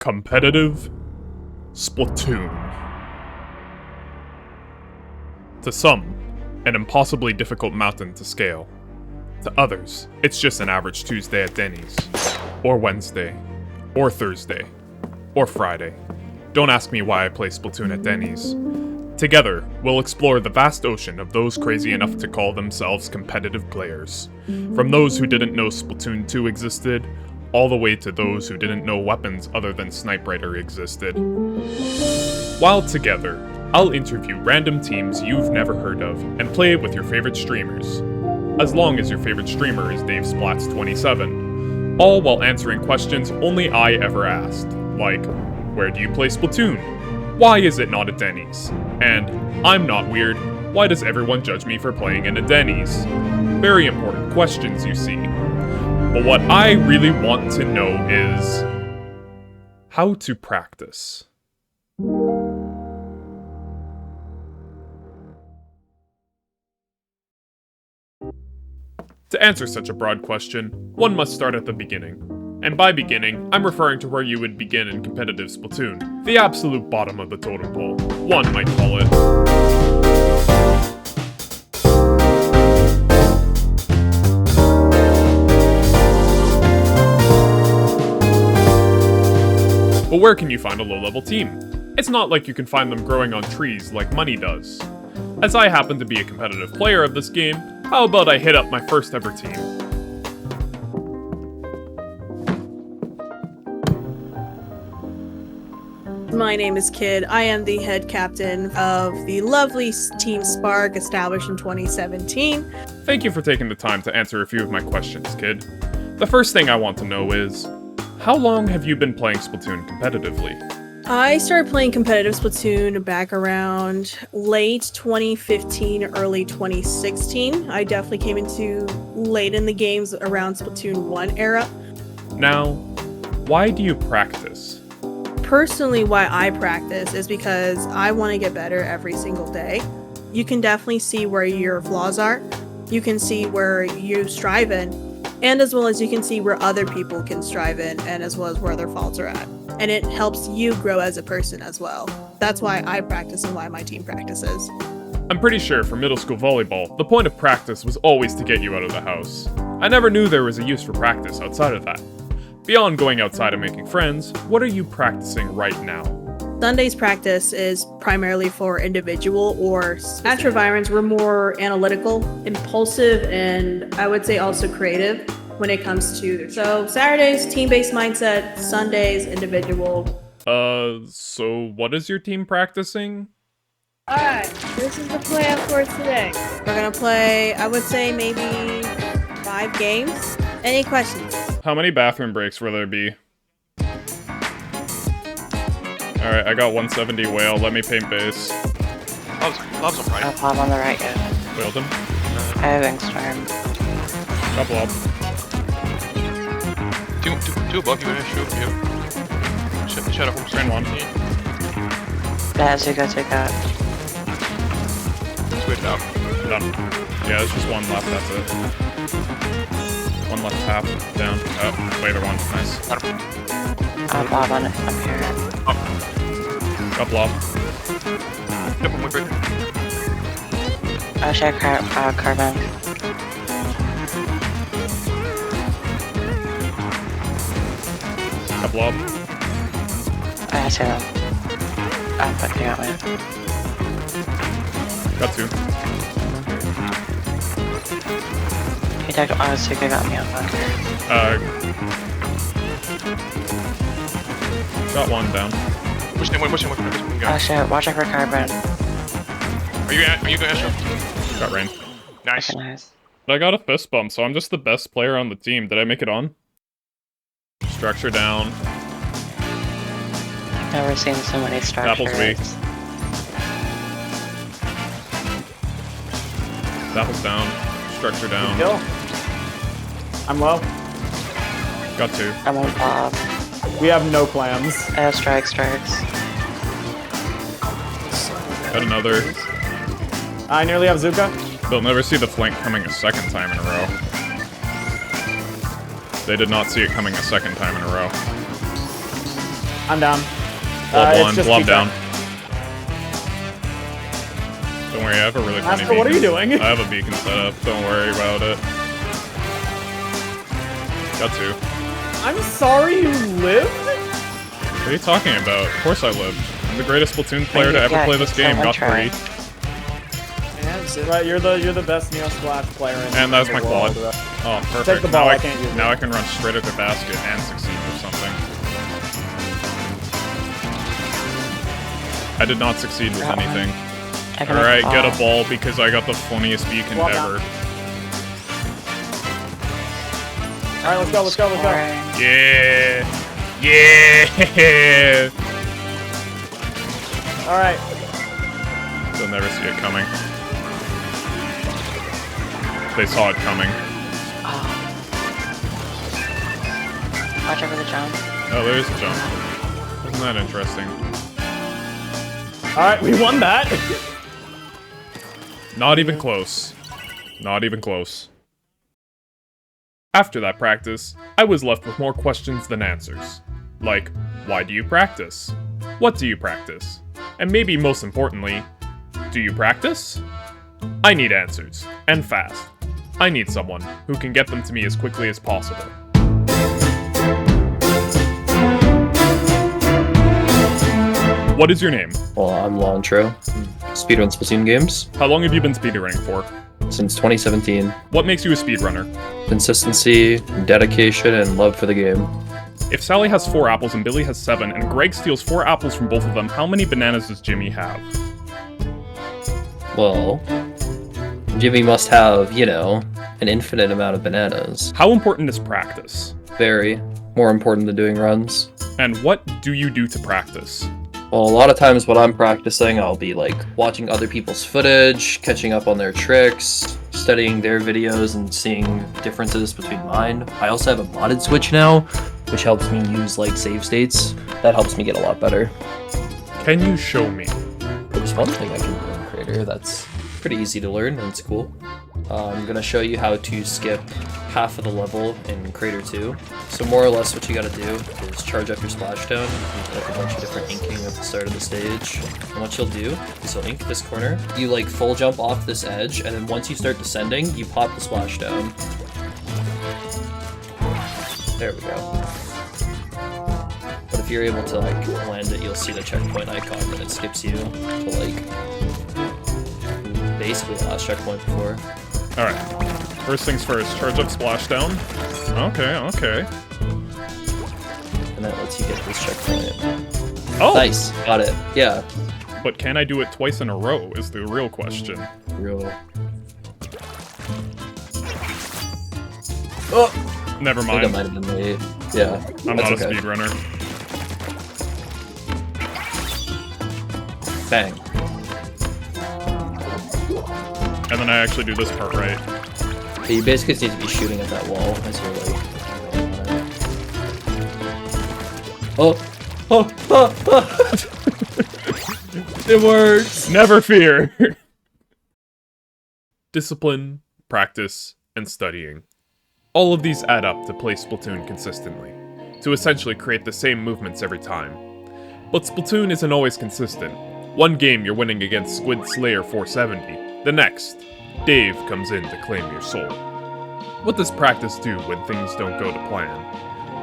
Competitive Splatoon. To some, an impossibly difficult mountain to scale. To others, it's just an average Tuesday at Denny's, or Wednesday, or Thursday, or Friday. Don't ask me why I play Splatoon at Denny's. Together, we'll explore the vast ocean of those crazy enough to call themselves competitive players. From those who didn't know Splatoon 2 existed, all the way to those who didn't know weapons other than Snipe Rider existed. While together, I'll interview random teams you've never heard of and play with your favorite streamers. As long as your favorite streamer is Dave Splats 27. All while answering questions only I ever asked, like, where do you play Splatoon? Why is it not at Denny's? And, I'm not weird, why does everyone judge me for playing in a Denny's? Very important questions, you see. But what I really want to know is how to practice. To answer such a broad question, one must start at the beginning. And by beginning, I'm referring to where you would begin in competitive Splatoon. The absolute bottom of the totem pole. One might call it. But where can you find a low-level team? It's not like you can find them growing on trees like money does. As I happen to be a competitive player of this game, how about I hit up my first ever team? My name is Kid. I am the head captain of the lovely Team Spark, established in 2017. Thank you for taking the time to answer a few of my questions, Kid. The first thing I want to know is, how long have you been playing Splatoon competitively? I started playing competitive Splatoon back around late 2015, early 2016. I definitely came into late in the games around Splatoon 1 era. Now, why do you practice? Personally, why I practice is because I want to get better every single day. You can definitely see where your flaws are. You can see where you strive in, and as well as you can see where other people can strive in, and as well as where their faults are at. And it helps you grow as a person as well. That's why I practice and why my team practices. I'm pretty sure for middle school volleyball, the point of practice was always to get you out of the house. I never knew there was a use for practice outside of that. Beyond going outside and making friends, what are you practicing right now? Sunday's practice is primarily for individual or at environs. We're more analytical, impulsive, and I would say also creative when it comes to. So Saturdays, team-based mindset, Sundays, individual. So what is your team practicing? Alright, this is the plan for today. We're gonna play, I would say maybe 5 games. Any questions? How many bathroom breaks will there be? Alright, I got 170 whale, let me paint base. Lob's on right. Lob on the right, yeah. Whaled him. I have Ingstorm. Got blob. Two above you, man. Shoot you. Shut up. Train one. Yeah, Zuko take out. Switch out. Done. Yeah, there's just one left, that's it. One left half, down. Oh, later one. Nice. Lob on it up here. Got blob. Yep, I'm with right. I'll share carbon. Got blob. I see them. I'm putting out with. Got two. He took Zuko got me on bunker. Got one down. Push him, Oh guy. shit, watch out for carbon. Are you going Astro? Got rain. Nice. Okay, nice. I got a fist bump, so I'm just the best player on the team. Did I make it on? Structure down. Never seen so many structures. Apple's weak. Apple's down. Structure down. Kill. I'm low. Got two. I'm on Bob. We have no plans. Strikes. Got another. I nearly have Zuka. They'll never see the flank coming a second time in a row. They did not see it coming a second time in a row. I'm down. Blob it's one, just blob Pika. down. Don't worry, I have a really funny Master, what are you doing? I have a beacon set up. Don't worry about it. Got two. I'm sorry you lived? What are you talking about? Of course I lived. I'm the greatest Splatoon player to ever play this game. Got three. Right, you're the best Neo Splash player in And that's the my quad. world. Oh, perfect. Take the ball, I can't use it. Now I can run straight at the basket and succeed or something. I did not succeed with anything. Alright, get a ball because I got the funniest beacon Well ever. Alright, let's go, let's go, let's go. Yeah! Yeah! Alright. They'll never see it coming. They saw it coming. Watch over the jump. Oh, there's a jump. Isn't that interesting? Alright, we won that. Not even close. Not even close. After that practice, I was left with more questions than answers. Like, why do you practice? What do you practice? And maybe most importantly, do you practice? I need answers, and fast. I need someone who can get them to me as quickly as possible. What is your name? Well, I'm Lantro. Speedrun Splatoon games How long have you been speedrunning for? since 2017. What makes you a speedrunner? Consistency, dedication, and love for the game. If Sally has 4 apples and Billy has 7, and Greg steals 4 apples from both of them, how many bananas does Jimmy have? Well, Jimmy must have, you know, an infinite amount of bananas. How important is practice? Very. More important than doing runs. And what do you do to practice? Well, a lot of times when I'm practicing, I'll be like watching other people's footage, catching up on their tricks, studying their videos and seeing differences between mine. I also have a modded Switch now, which helps me use like save states. That helps me get a lot better. Can you show me? There's one thing I can do in Creator that's pretty easy to learn and it's cool. I'm gonna show you how to skip half of the level in Crater 2. So more or less what you gotta do is charge up your splashdown. You get like a bunch of different inking at the start of the stage. And what you'll do is you'll ink this corner, you like full jump off this edge, and then once you start descending, you pop the splashdown. There we go. But if you're able to like land it, you'll see the checkpoint icon and it skips you to like basically the last checkpoint before. Alright. First things first, charge up splashdown. Okay, okay. And that lets you get this checkpoint. Oh! Nice, got it. Yeah. But can I do it twice in a row is the real question. Real. Oh! Never I think that mind. might have been late. Yeah. I'm that's not a okay. speedrunner. Bang. And then I actually do this part right. But you basically just need to be shooting at that wall as you're like... Oh! Oh! Oh! Oh! It works! Never fear! Discipline, practice, and studying. All of these add up to play Splatoon consistently, to essentially create the same movements every time. But Splatoon isn't always consistent. One game you're winning against Squid Slayer 470, the next, Dave comes in to claim your soul. What does practice do when things don't go to plan?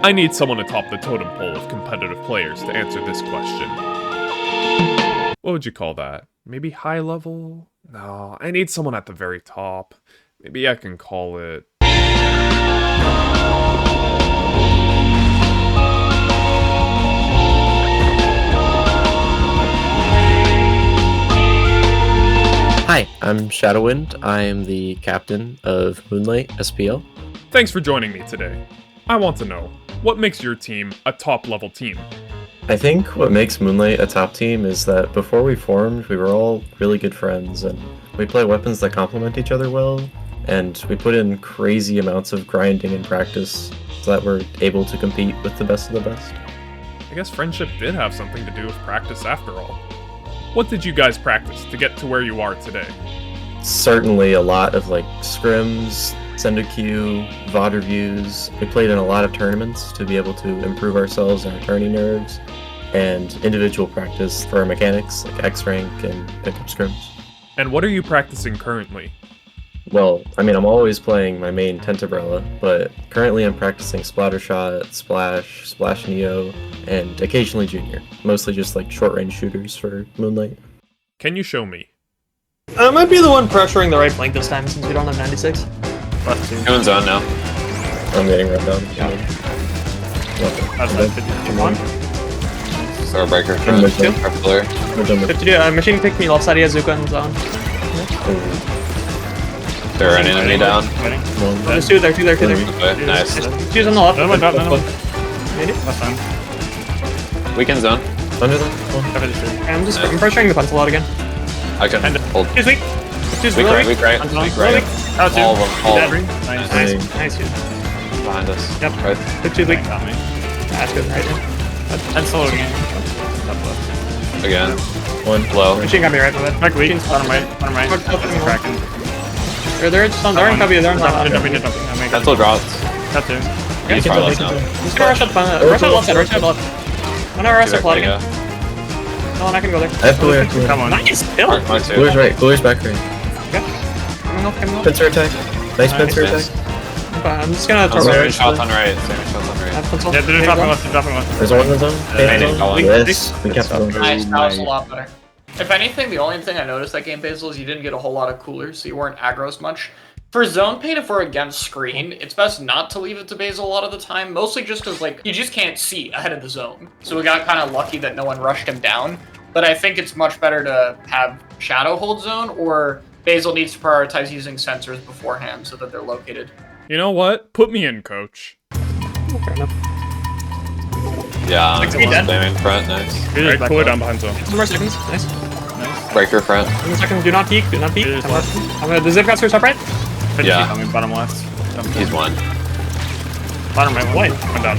I need someone atop the totem pole of competitive players to answer this question. What would you call that? Maybe high level? No, I need someone at the very top. Maybe I can call it... Hi, I'm Shadowwind. I am the captain of Moonlight SPL. Thanks for joining me today. I want to know, what makes your team a top-level team? I think what makes Moonlight a top team is that before we formed, we were all really good friends, and we play weapons that complement each other well, and we put in crazy amounts of grinding and practice so that we're able to compete with the best of the best. I guess friendship did have something to do with practice after all. What did you guys practice to get to where you are today? Certainly a lot of like scrims, send a queue, VOD reviews. We played in a lot of tournaments to be able to improve ourselves and our tourney nerves. and individual practice for our mechanics, like X-Rank and pickup scrims. And what are you practicing currently? Well, I mean, I'm always playing my main Tentabrella, but currently I'm practicing Splattershot, Splash, Splash Neo, and occasionally Junior. Mostly just like short-range shooters for Moonlight. Can you show me? I might be the one pressuring the right flank this time since we don't have 96. Doing zone now. I'm getting run down. Yeah. That's Okay. 51. Throw a breaker I'm front. with you. Our pillar. We're done with 52, machine picked me left side, he has Zuka in zone. They're running me down. Waiting. one. There's two there, two there, two there. Okay, nice. Two's on the left. Another one drop, another one. Made it. That's fine. We can zone. Under them. One. I'm pressuring the pencil out again. I can hold. Two's weak. Two's Weak really right, weak. weak right, On zone. weak Really right. weak. Out two. All of them, all of them. Nice. Nice, nice, dude. Behind us. Yep. Right. Two's weak. Got me. That's good, right there. And solo again. Top left. Again. One. Low. Machine got me right, my bad. Back weak. Machine's Bottom right. Bottom right. Fuck, fuck, That's fuck. cracking. They're just on, they're on copy, they're on Did top. jumping. I make it. Pencil dropped. Got two. He's far left now. I'm just gonna rush up left side, rush up left. I'm gonna rush up Directly, again. yeah. No, I'm not gonna go there. I have cooler. Come on. Nice, kill. Mark two. Cooler's right. Cooler's back right. Coming off. Pincer attack. Nice pincer Nice. attack. I'm just gonna throw Sammy it. shots on right. Sammy shots on right. Pencil. Yeah, they're dropping left. They're dropping left. There's one in the zone. Painting Painting. column. Yes. We kept going. Nice, that was a lot better. If anything, the only thing I noticed that game, Basil, is you didn't get a whole lot of coolers, so you weren't aggro as much. For zone paint, if we're against screen, it's best not to leave it to Basil a lot of the time, mostly just because, like, you just can't see ahead of the zone. So we got kind of lucky that no one rushed him down. But I think it's much better to have Shadow hold zone, or Basil needs to prioritize using sensors beforehand so that they're located. You know what? Put me in, coach. Fair enough. Yeah, I'm Like, he dead. spamming front. Nice. Alright, cool it down behind zone. 2 more seconds. Nice. Breaker front. 1 second. Do not peek. Do not peek. Here's I'm gonna. The zip got top right. Yeah. I mean, bottom left. He's one. Bottom right. White. One down.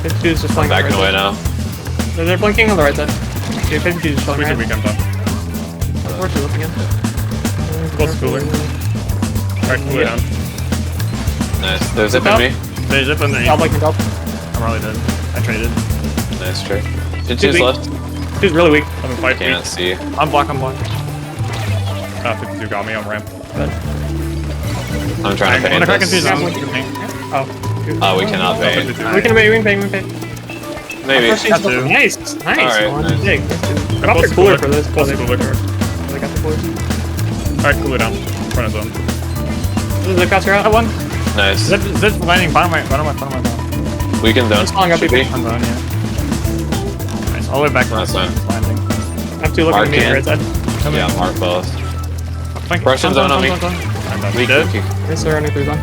52 is just I'm flying. backing away now. They're blinking on the right side. Okay, 52 is just flying We right. can weekend up. Where's he looking at? Close cooler. Alright, cooler down. Nice. They're Zip zipping out. me. They zip in I'll there. blink him up. I'm really dead. I traded. Nice trick. Two's Two's weak. left. He's really weak. I'm in fight. Can't see. I'm block. I'm block. 52 got me on ramp. I'm trying to I'm paint gonna crack this. into zone. Oh. We cannot paint. We can pay. Maybe. First Got two. Nice. Nice. Alright, One nice. big. Got off Close the cooler cooler. for this. Close They cooler. got the coolers. Alright, cooler down. Front of zone. The cuts are out. One. Nice. Zip landing. Bottom right. Bottom right. Bottom right. We can zone. Just following up, Should BP. be. I'm zone. Yeah. Nice. All the way back. That's fine. Landing. I have to look at me Mark right side. Yeah, mark both. Flank. Russian zone on me. We dead. Yes, they're running through zone.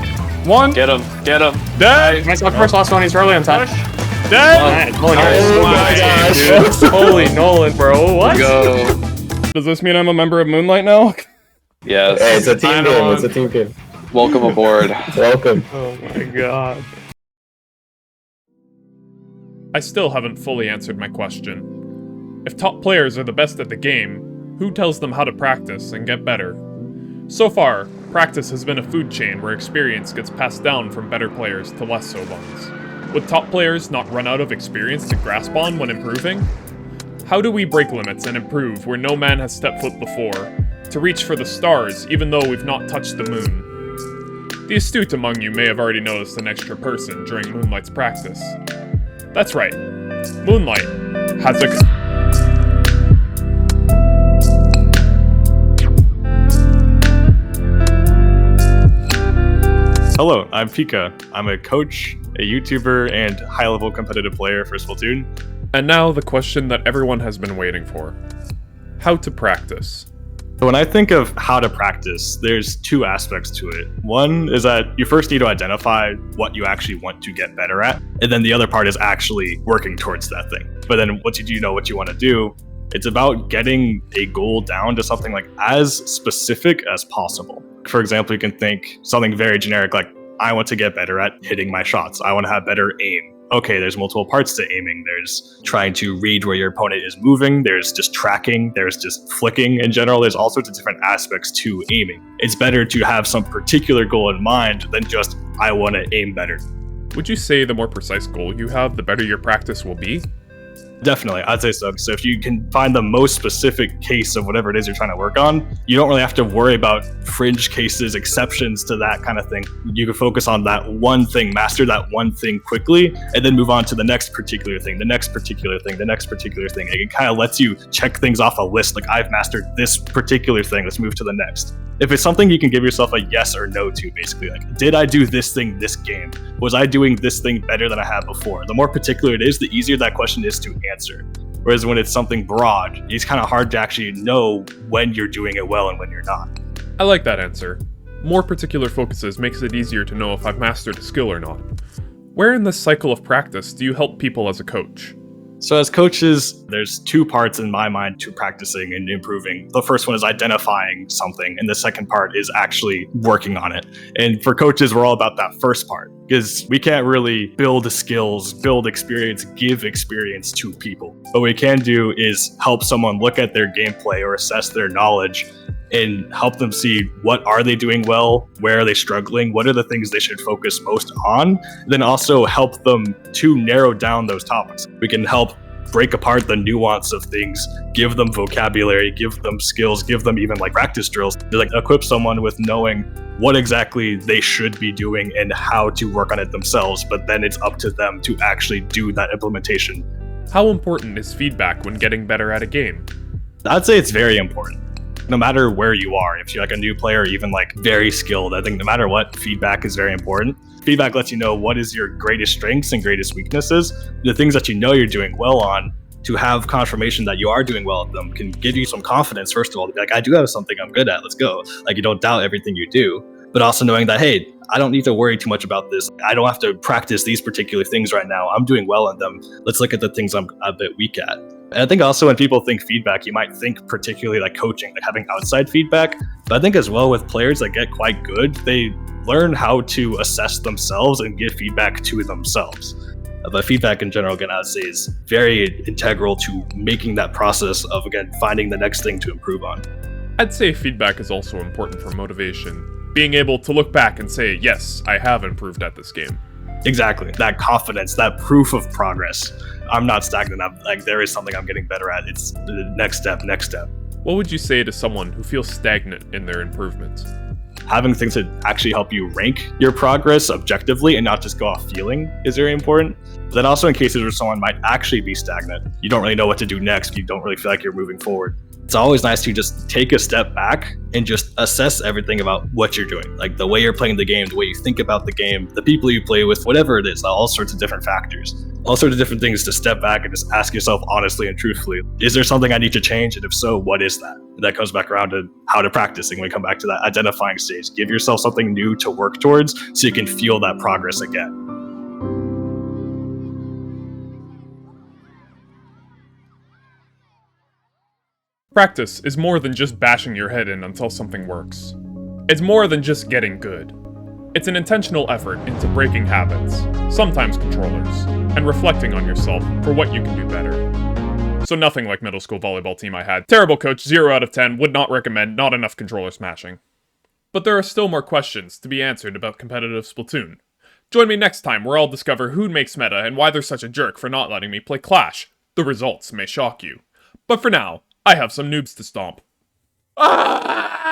One! Get him. Get him. Dead! Nice luck first, last one. He's early on top. Dead! Nice. Holy Oh my nice. Dude. Holy Nolan, bro. What? Go. Does this mean I'm a member of Moonlight now? Yes. Hey, it's a team Sign game. on. It's a team game. Welcome aboard. Welcome. Oh my god. I still haven't fully answered my question. If top players are the best at the game, who tells them how to practice and get better? So far, practice has been a food chain where experience gets passed down from better players to less so ones. Would top players not run out of experience to grasp on when improving? How do we break limits and improve where no man has stepped foot before, to reach for the stars even though we've not touched the moon? The astute among you may have already noticed an extra person during Moonlight's practice. That's right, Moonlight has a... Hello, I'm Pika. I'm a coach, a YouTuber, and high-level competitive player for Splatoon. And now the question that everyone has been waiting for. How to practice. So when I think of how to practice, there's 2 aspects to it. One is that you first need to identify what you actually want to get better at, and then the other part is actually working towards that thing. But then once you do know what you want to do, it's about getting a goal down to something like as specific as possible. For example, you can think something very generic like, I want to get better at hitting my shots. I want to have better aim. Okay, there's multiple parts to aiming. There's trying to read where your opponent is moving. There's just tracking. There's just flicking in general. There's all sorts of different aspects to aiming. It's better to have some particular goal in mind than just, I want to aim better. Would you say the more precise goal you have, the better your practice will be? Definitely, I'd say so. So if you can find the most specific case of whatever it is you're trying to work on, you don't really have to worry about fringe cases, exceptions to that kind of thing. You can focus on that one thing, master that one thing quickly, and then move on to the next particular thing, the next particular thing, the next particular thing. It kind of lets you check things off a list, like I've mastered this particular thing, let's move to the next. If it's something you can give yourself a yes or no to, basically, like, did I do this thing this game? Was I doing this thing better than I had before? The more particular it is, the easier that question is to answer. Whereas when it's something broad, it's kind of hard to actually know when you're doing it well and when you're not. I like that answer. More particular focuses makes it easier to know if I've mastered a skill or not. Where in this cycle of practice do you help people as a coach? So as coaches, there's two parts in my mind to practicing and improving. The first one is identifying something, and the second part is actually working on it. And for coaches, we're all about that first part, because we can't really build skills, build experience, give experience to people. What we can do is help someone look at their gameplay or assess their knowledge and help them see what are they doing well, where are they struggling, what are the things they should focus most on, then also help them to narrow down those topics. We can help break apart the nuance of things, give them vocabulary, give them skills, give them even like practice drills to like equip someone with knowing what exactly they should be doing and how to work on it themselves, but then it's up to them to actually do that implementation. How important is feedback when getting better at a game? I'd say it's very important. No matter where you are, if you're like a new player or even like very skilled, I think no matter what, feedback is very important. Feedback lets you know what is your greatest strengths and greatest weaknesses. The things that you know you're doing well on, to have confirmation that you are doing well at them can give you some confidence, first of all, to be like, I do have something I'm good at, let's go. Like, you don't doubt everything you do, but also knowing that, hey, I don't need to worry too much about this. I don't have to practice these particular things right now. I'm doing well at them. Let's look at the things I'm a bit weak at. And I think also when people think feedback, you might think particularly like coaching, like having outside feedback. But I think as well with players that get quite good, they learn how to assess themselves and give feedback to themselves. But feedback in general, again, I would say is very integral to making that process of, again, finding the next thing to improve on. I'd say feedback is also important for motivation. Being able to look back and say, yes, I have improved at this game. Exactly. That confidence, that proof of progress. I'm not stagnant. I'm like, there is something I'm getting better at. It's the next step. What would you say to someone who feels stagnant in their improvement? Having things that actually help you rank your progress objectively and not just go off feeling is very important. But then also in cases where someone might actually be stagnant, you don't really know what to do next, you don't really feel like you're moving forward. It's always nice to just take a step back and just assess everything about what you're doing. Like the way you're playing the game, the way you think about the game, the people you play with, whatever it is, all sorts of different factors, all sorts of different things to step back and just ask yourself honestly and truthfully, is there something I need to change? And if so, what is that? And that comes back around to how to practicing. We come back to that identifying stage. Give yourself something new to work towards so you can feel that progress again. Practice is more than just bashing your head in until something works. It's more than just getting good. It's an intentional effort into breaking habits, sometimes controllers, and reflecting on yourself for what you can do better. So nothing like middle school volleyball team I had. Terrible coach, 0 out of 10, would not recommend, not enough controller smashing. But there are still more questions to be answered about competitive Splatoon. Join me next time where I'll discover who makes meta and why they're such a jerk for not letting me play Clash. The results may shock you. But for now, I have some noobs to stomp. Ah!